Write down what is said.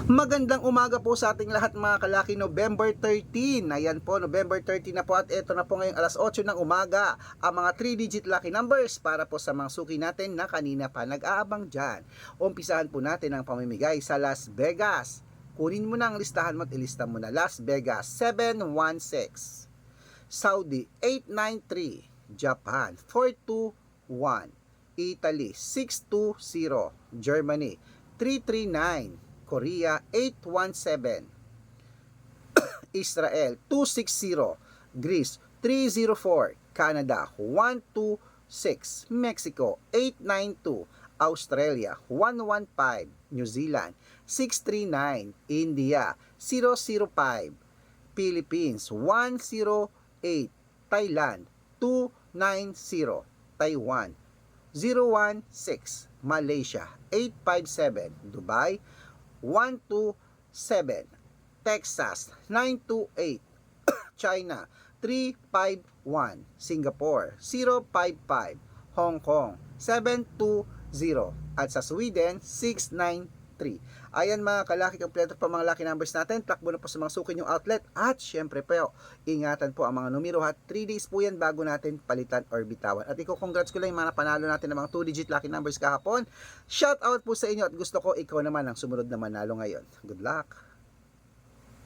Magandang umaga po sa ating lahat mga kalaki. November 13. Ayan po, November 13 na po at eto na po ngayong alas 8 ng umaga ang mga 3-digit lucky numbers para po sa mga suki natin na kanina pa nag-aabang dyan. Umpisahan po natin ang pamimigay sa Las Vegas. Kunin mo na ang listahan mo at ilista mo na. Las Vegas 716, Saudi 893, Japan 421, Italy 620, Germany 339, Korea 817, Israel 260, Greece 304, Canada 126, Mexico 892, Australia 115, New Zealand 639, India 005, Philippines 108, Thailand 290, Taiwan 016, Malaysia 857, Dubai 127, Texas 928, China 351, Singapore 055, Hong Kong 720, at sa Sweden 693. Ayan mga kalaki, kompleto pa mga lucky numbers natin. Takbo na po sa mga suki yung outlet. At syempre po, ingatan po ang mga numero ha. 3 days po yan bago natin palitan or bitawan. At congrats ko lang yung mga panalo natin ng mga 2-digit lucky numbers kahapon. Shout out po sa inyo at gusto ko ikaw naman ang sumunod na manalo ngayon. Good luck!